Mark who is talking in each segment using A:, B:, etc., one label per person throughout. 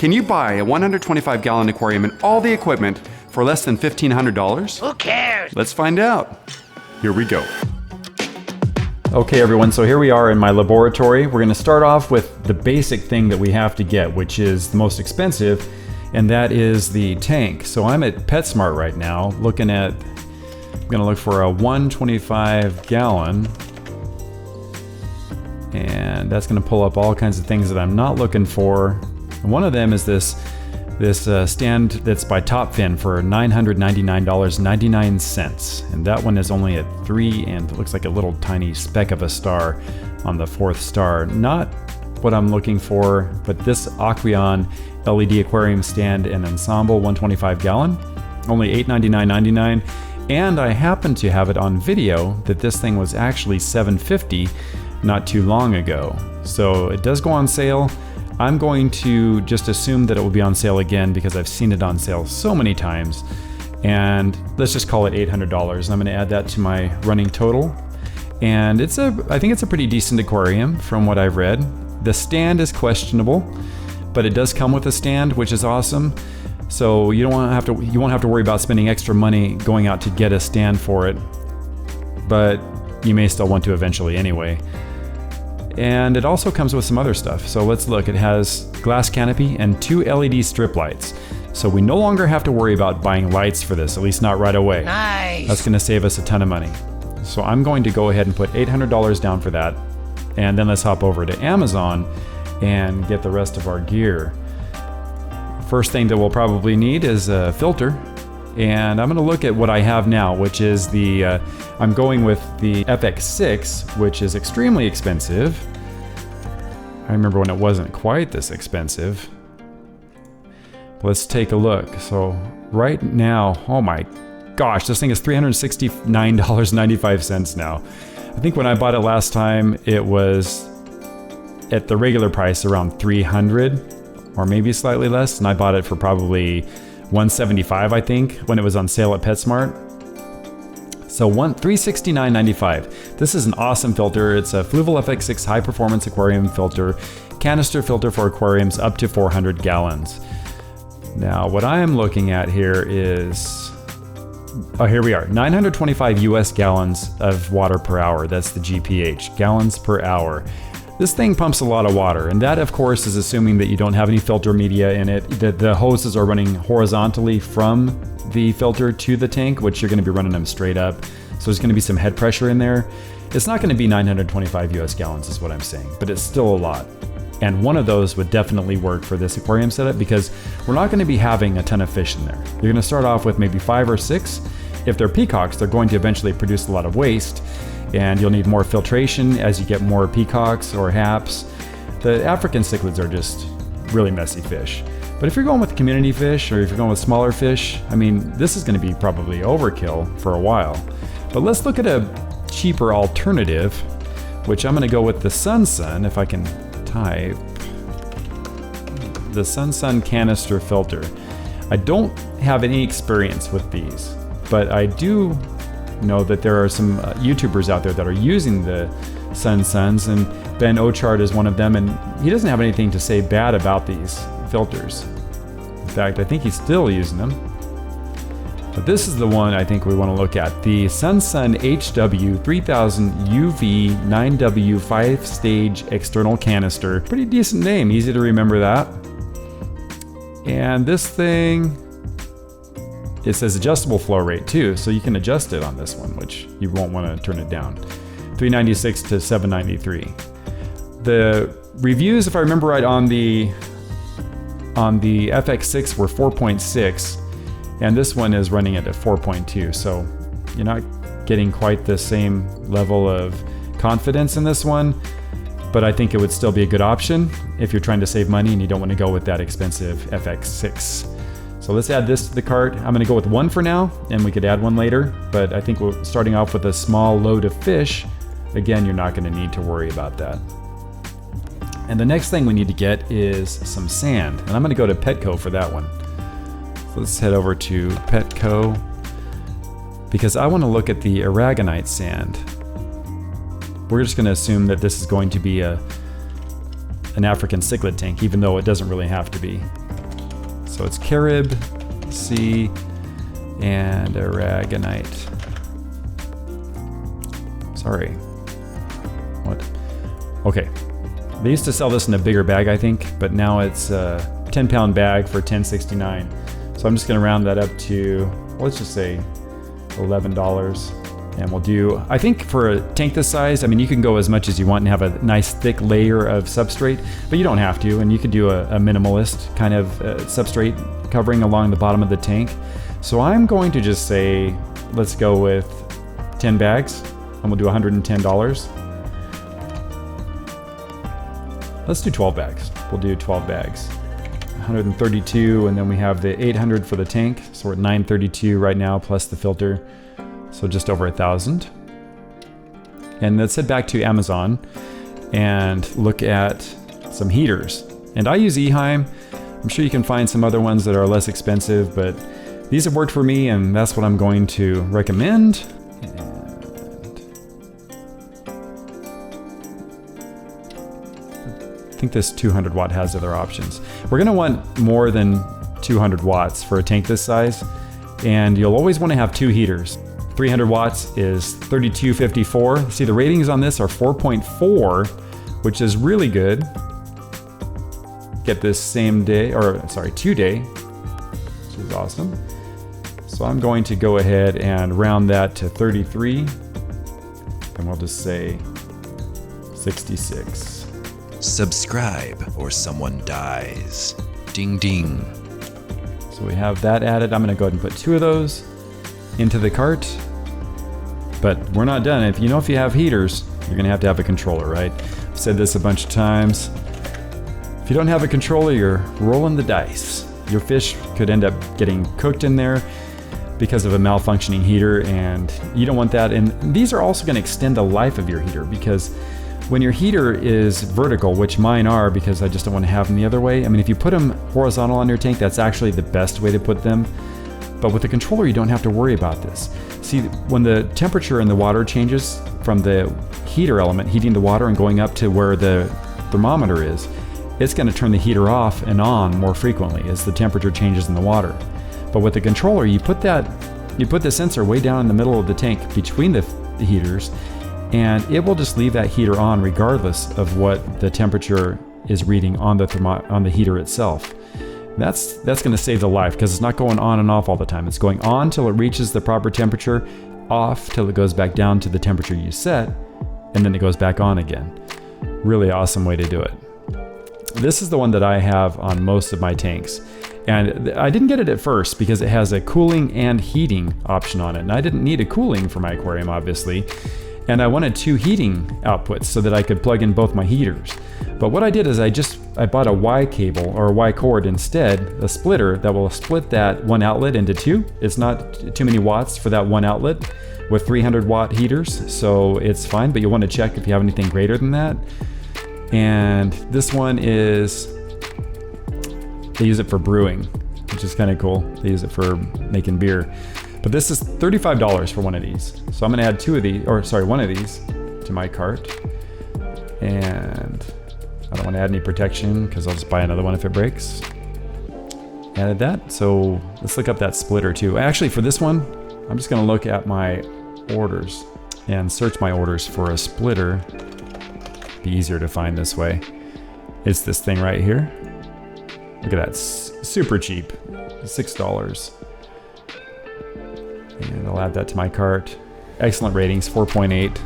A: Can you buy a 125-gallon aquarium and all the equipment for less than $1,500?
B: Who cares?
A: Let's find out. Here we go.
C: Okay everyone, so here we are in my laboratory. We're gonna start off with the basic thing that we have to get, which is the most expensive, and that is the tank. So I'm at PetSmart right now, looking at, I'm gonna look for a 125 gallon, and that's gonna pull up all kinds of things that I'm not looking for. And one of them is this stand that's by Topfin for $999.99, and that one is only at 3, and it looks like a little tiny speck of a star on the 4th star. Not what I'm looking for, but this Aquarium LED aquarium stand and ensemble 125 gallon, only $899.99, and I happen to have it on video that this thing was actually $750 not too long ago. So it does go on sale. I'm going to just assume that it will be on sale again because I've seen it on sale so many times, and let's just call it $800. I'm going to add that to my running total, and I think it's a pretty decent aquarium from what I've read. The stand is questionable, but it does come with a stand, which is awesome. So you won't have to worry about spending extra money going out to get a stand for it, but you may still want to eventually anyway. And it also comes with some other stuff. So let's look. It has glass canopy and 2 LED strip lights. So we no longer have to worry about buying lights for this, at least not right away.
B: Nice.
C: That's going to save us a ton of money. So I'm going to go ahead and put $800 down for that. And then let's hop over to Amazon and get the rest of our gear. First thing that we'll probably need is a filter. And I'm going to look at what I have now, which is I'm going with the FX6, which is extremely expensive. I remember when it wasn't quite this expensive. Let's take a look. So right now, oh my gosh, this thing is $369.95 now. I think when I bought it last time, it was at the regular price around $300 or maybe slightly less, and I bought it for probably $175, I think, when it was on sale at PetSmart. So $369.95. This is an awesome filter. It's a Fluval FX6 high performance aquarium filter, canister filter for aquariums up to 400 gallons. Now what I am looking at here is, oh, here we are, 925 US gallons of water per hour. That's the GPH, gallons per hour. This thing pumps a lot of water, and that of course is assuming that you don't have any filter media in it, that the hoses are running horizontally from the filter to the tank, which you're going to be running them straight up. So there's going to be some head pressure in there. It's not going to be 925 US gallons is what I'm saying, but it's still a lot. And one of those would definitely work for this aquarium setup because we're not going to be having a ton of fish in there. You're going to start off with maybe 5 or 6. If they're peacocks, they're going to eventually produce a lot of waste, and you'll need more filtration as you get more peacocks or haps. The African cichlids are just really messy fish. But if you're going with community fish, or if you're going with smaller fish, I mean, this is going to be probably overkill for a while. But let's look at a cheaper alternative, which I'm going to go with the Sun, if I can type. The Sun canister filter. I don't have any experience with these, but I do know that there are some YouTubers out there that are using the Suns, and Ben Ochard is one of them, and he doesn't have anything to say bad about these filters. In fact, I think he's still using them. But this is the one I think we want to look at. The Sun HW 3000 UV 9W 5-stage external canister. Pretty decent name, easy to remember that. And this thing, it says adjustable flow rate too, so you can adjust it on this one, which you won't want to turn it down. 396 to 793. The reviews, if I remember right, on the FX6 were 4.6, and this one is running at a 4.2, so you're not getting quite the same level of confidence in this one, but I think it would still be a good option if you're trying to save money and you don't want to go with that expensive FX6. So let's add this to the cart. I'm gonna go with 1 for now, and we could add 1 later, but I think we're starting off with a small load of fish. Again, you're not gonna need to worry about that. And the next thing we need to get is some sand, and I'm gonna go to Petco for that one. So let's head over to Petco, because I wanna look at the aragonite sand. We're just gonna assume that this is going to be an African cichlid tank, even though it doesn't really have to be. So it's Carib, Sea, and Aragonite. Sorry. What? Okay. They used to sell this in a bigger bag, I think, but now it's a 10-pound bag for $10.69. So I'm just going to round that up to, let's just say $11. And we'll do, I think for a tank this size, I mean, you can go as much as you want and have a nice thick layer of substrate, but you don't have to. And you could do a minimalist kind of substrate covering along the bottom of the tank. So I'm going to just say, let's go with 10 bags and we'll do $110. Let's do 12 bags. We'll do 12 bags. 132, and then we have the 800 for the tank. So we're at 932 right now, plus the filter. So just over 1,000. And let's head back to Amazon and look at some heaters. And I use Eheim. I'm sure you can find some other ones that are less expensive, but these have worked for me, and that's what I'm going to recommend. And I think this 200 watt has other options. We're gonna want more than 200 watts for a tank this size, and you'll always wanna have 2 heaters. 300 watts is 3254. See, the ratings on this are 4.4, which is really good. Get this same day, or sorry, 2-day, which is awesome. So I'm going to go ahead and round that to 33, and we'll just say 66.
B: Subscribe or someone dies. Ding ding.
C: So we have that added. I'm gonna go ahead and put 2 of those into the cart, but we're not done. If you have heaters, you're gonna have to have a controller, right? I've said this a bunch of times. If you don't have a controller, you're rolling the dice. Your fish could end up getting cooked in there because of a malfunctioning heater, and you don't want that. And these are also gonna extend the life of your heater, because when your heater is vertical, which mine are because I just don't want to have them the other way. I mean, if you put them horizontal on your tank, that's actually the best way to put them. But with the controller, you don't have to worry about this. See, when the temperature in the water changes from the heater element heating the water and going up to where the thermometer is, it's going to turn the heater off and on more frequently as the temperature changes in the water. But with the controller, you put the sensor way down in the middle of the tank between the heaters, and it will just leave that heater on regardless of what the temperature is reading on the heater itself. That's going to save the life, because it's not going on and off all the time. It's going on till it reaches the proper temperature, off till it goes back down to the temperature you set, and then it goes back on again. Really awesome way to do it. This is the one that I have on most of my tanks. And I didn't get it at first because it has a cooling and heating option on it. And I didn't need a cooling for my aquarium, obviously. And I wanted 2 heating outputs so that I could plug in both my heaters. But what I did is I bought a Y cable or a Y cord instead, a splitter that will split that one outlet into 2. It's not too many watts for that one outlet with 300 watt heaters, so it's fine, but you'll want to check if you have anything greater than that. And this one they use it for brewing, which is kind of cool. They use it for making beer. But this is $35 for one of these. So I'm gonna add one of these to my cart. And I don't wanna add any protection because I'll just buy another one if it breaks. Added that, so let's look up that splitter too. Actually, for this one, I'm just gonna look at my orders and search my orders for a splitter. Be easier to find this way. It's this thing right here. Look at that, super cheap, $6. And I'll add that to my cart. Excellent ratings, 4.8.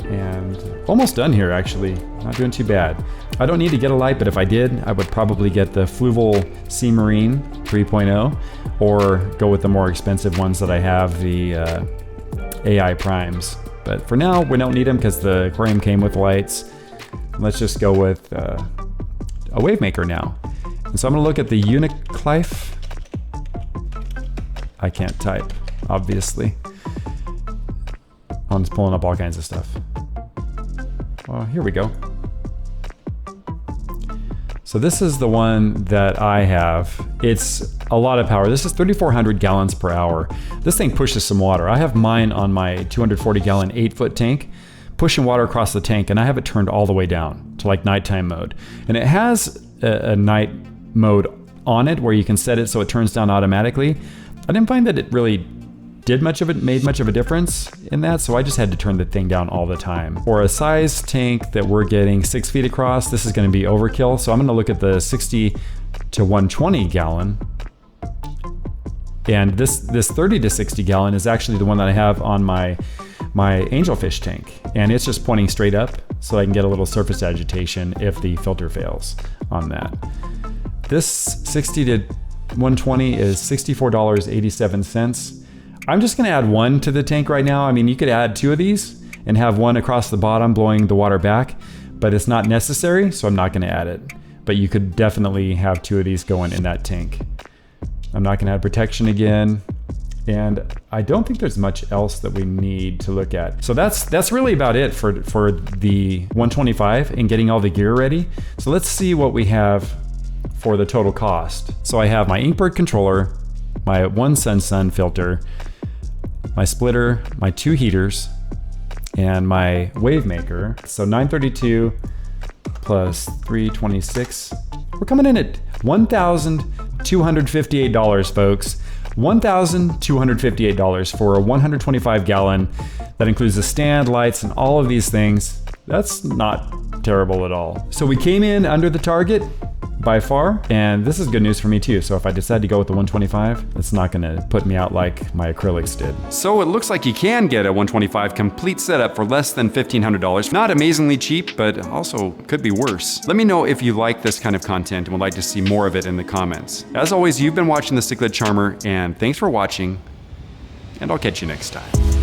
C: And almost done here, actually. Not doing too bad. I don't need to get a light, but if I did, I would probably get the Fluval Sea Marine 3.0 or go with the more expensive ones that I have, the AI Primes. But for now, we don't need them because the aquarium came with lights. Let's just go with a wave maker now. And so I'm gonna look at the Uniclife. I can't type, obviously. I'm just pulling up all kinds of stuff. Well, here we go. So this is the one that I have. It's a lot of power. This is 3,400 gallons per hour. This thing pushes some water. I have mine on my 240 gallon 8-foot tank, pushing water across the tank, and I have it turned all the way down to like nighttime mode. And it has a night mode on it where you can set it so it turns down automatically. I didn't find that it really made much of a difference in that, so I just had to turn the thing down all the time. For a size tank that we're getting 6 feet across, this is going to be overkill, so I'm going to look at the 60 to 120 gallon. And this 30 to 60 gallon is actually the one that I have on my angelfish tank, and it's just pointing straight up so I can get a little surface agitation if the filter fails on that. This 60 to 120 is $64.87. I'm just going to add one to the tank right now. I mean, you could add 2 of these and have one across the bottom blowing the water back, but it's not necessary, so I'm not going to add it. But you could definitely have 2 of these going in that tank. I'm not going to add protection again, and I don't think there's much else that we need to look at. So that's really about it for the 125 and getting all the gear ready. So let's see what we have for the total cost. So I have my Inkbird controller, my 1 Sun filter, my splitter, my 2 heaters, and my wave maker. So 932 plus 326. We're coming in at $1,258, folks. $1,258 for a 125 gallon. That includes the stand, lights, and all of these things. That's not terrible at all. So we came in under the target by far, and this is good news for me too. So if I decide to go with the 125, it's not gonna put me out like my acrylics did.
A: So it looks like you can get a 125 complete setup for less than $1,500. Not amazingly cheap, but also could be worse. Let me know if you like this kind of content and would like to see more of it in the comments. As always, you've been watching the Cichlid Charmer, and thanks for watching, and I'll catch you next time.